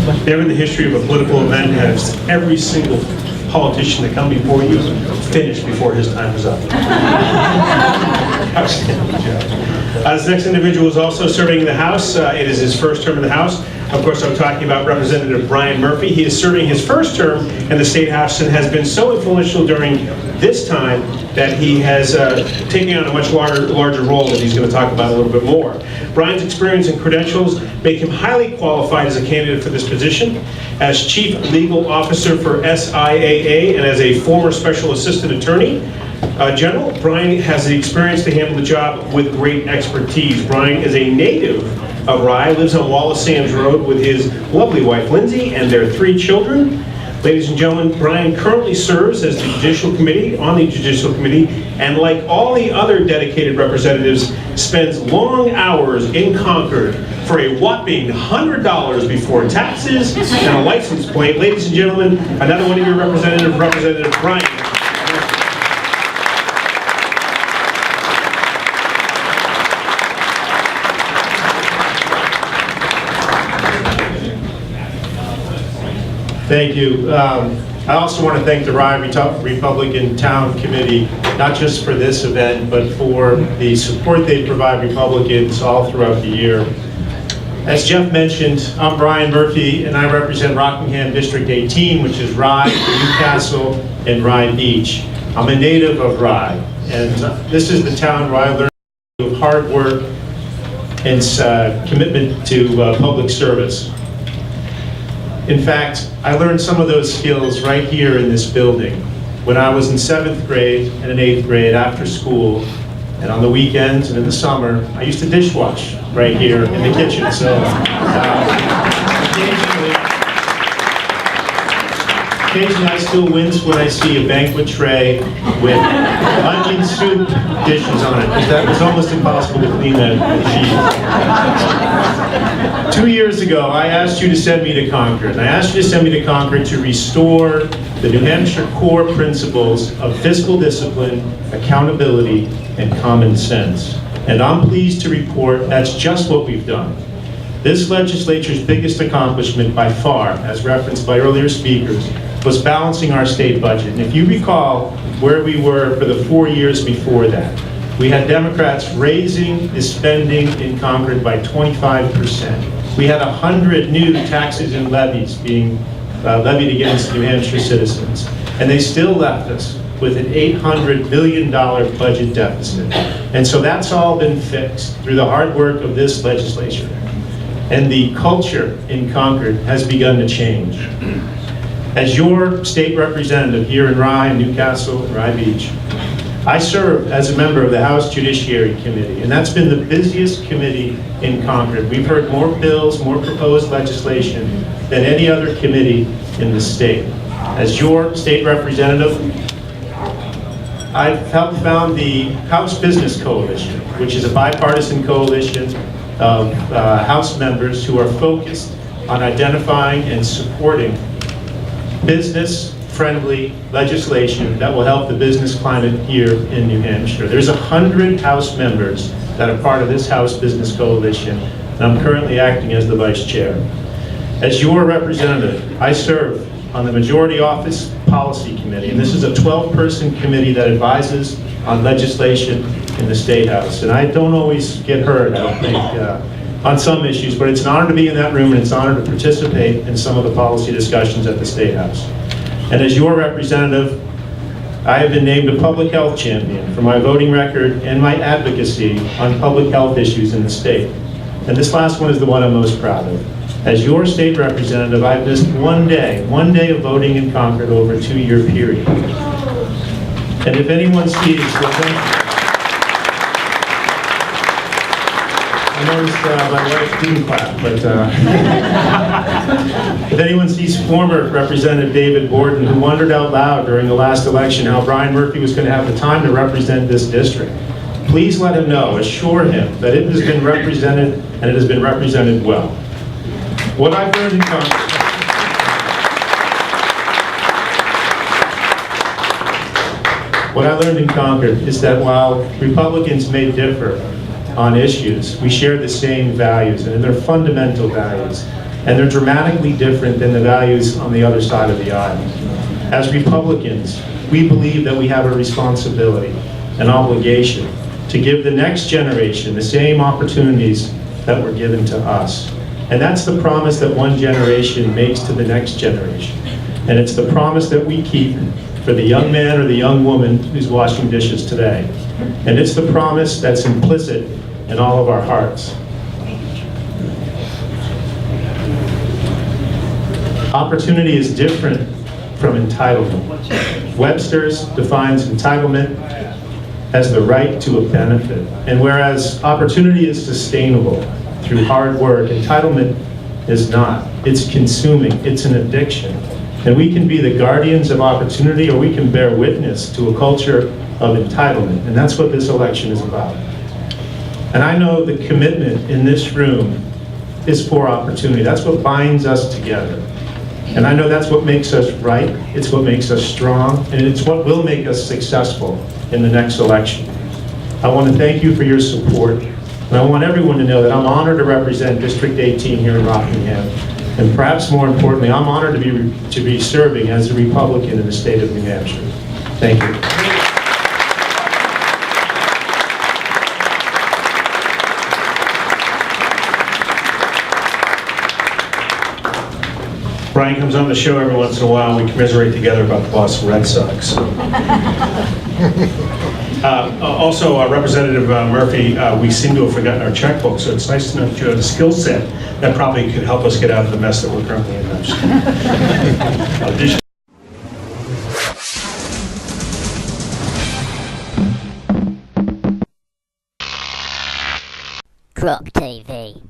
Never in the history of a political event has every single politician that come before you finished before his time was up. Outstanding job. This next individual is also serving in the House. It is his first term in the House. Of course, I'm talking about Representative Brian Murphy. He is serving his first term in the State House and has been so influential during this time that he has taken on a much larger role that he's going to talk about a little bit more. Brian's experience and credentials make him highly qualified as a candidate for this position. As Chief Legal Officer for SIAA and as a former Special Assistant Attorney General, Brian has the experience to handle the job with great expertise. Brian is a native of Rye, lives on Wallace Sands Road with his lovely wife Lindsay and their 3 children. Ladies and gentlemen, Brian currently serves as the Judicial Committee, on the Judicial Committee, and like all the other dedicated representatives, spends long hours in Concord for a whopping $100 before taxes and a license plate. Ladies and gentlemen, another one of your representatives, Representative Brian. Thank you. I also want to thank the Rye Republican Town Committee, not just for this event, but for the support they provide Republicans all throughout the year. As Jeff mentioned, I'm Brian Murphy, and I represent Rockingham District 18, which is Rye, Newcastle, and Rye Beach. I'm a native of Rye, and this is the town where I learned of hard work and commitment to public service. In fact, I learned some of those skills right here in this building when I was in 7th grade and in 8th grade after school, and on the weekends and in the summer, I used to dishwash right here in the kitchen. So occasionally I still wince when I see a banquet tray with onion soup dishes on it, because that was almost impossible to clean that sheet. 2 years ago, I asked you to send me to Concord, and I asked you to send me to Concord to restore the New Hampshire core principles of fiscal discipline, accountability, and common sense. And I'm pleased to report that's just what we've done. This legislature's biggest accomplishment by far, as referenced by earlier speakers, was balancing our state budget. And if you recall where we were for the 4 years before that, we had Democrats raising the spending in Concord by 25%. We had 100 new taxes and levies being levied against New Hampshire citizens. And they still left us with an $800 billion budget deficit. And so that's all been fixed through the hard work of this legislature. And the culture in Concord has begun to change. As your state representative here in Rye, Newcastle, and Rye Beach, I serve as a member of the House Judiciary Committee, and that's been the busiest committee in Concord. We've heard more bills, more proposed legislation than any other committee in the state. As your state representative, I've helped found the House Business Coalition, which is a bipartisan coalition of House members who are focused on identifying and supporting business-friendly legislation that will help the business climate here in New Hampshire. There's 100 House members that are part of this House Business Coalition, and I'm currently acting as the Vice Chair. As your representative, I serve on the Majority Office Policy Committee, and this is a 12-person committee that advises on legislation in the State House. And I don't always get heard, I don't think, on some issues, but it's an honor to be in that room, and it's an honor to participate in some of the policy discussions at the State House. And as your representative, I have been named a public health champion for my voting record and my advocacy on public health issues in the state. And this last one is the one I'm most proud of. As your state representative, I've missed one day of voting in Concord over a 2-year period. And if anyone sees, I noticed my wife didn't clap, but if anyone sees former Representative David Borden, who wondered out loud during the last election how Brian Murphy was going to have the time to represent this district, please let him know, assure him that it has been represented, and it has been represented well. What I've learned in Congress, what I learned in Concord is that while Republicans may differ on issues, we share the same values, and they're fundamental values. and they're dramatically different than the values on the other side of the aisle. As Republicans, we believe that we have a responsibility, an obligation, to give the next generation the same opportunities that were given to us. And that's the promise that one generation makes to the next generation. And it's the promise that we keep for the young man or the young woman who's washing dishes today. And it's the promise that's implicit in all of our hearts. Opportunity is different from entitlement. Webster's defines entitlement as the right to a benefit. And whereas opportunity is sustainable through hard work, entitlement is not. It's consuming, it's an addiction. And we can be the guardians of opportunity, or we can bear witness to a culture of entitlement. And that's what this election is about. And I know the commitment in this room is for opportunity. That's what binds us together. And I know that's what makes us right, it's what makes us strong, and it's what will make us successful in the next election. I want to thank you for your support, and I want everyone to know that I'm honored to represent District 18 here in Rockingham, and perhaps more importantly, I'm honored to be serving as a Republican in the state of New Hampshire. Thank you. Brian comes on the show every once in a while, and we commiserate together about the Boston Red Sox. Also, Representative Murphy, we seem to have forgotten our checkbook, so it's nice to know that you have a skill set that probably could help us get out of the mess that we're currently in. Croc TV.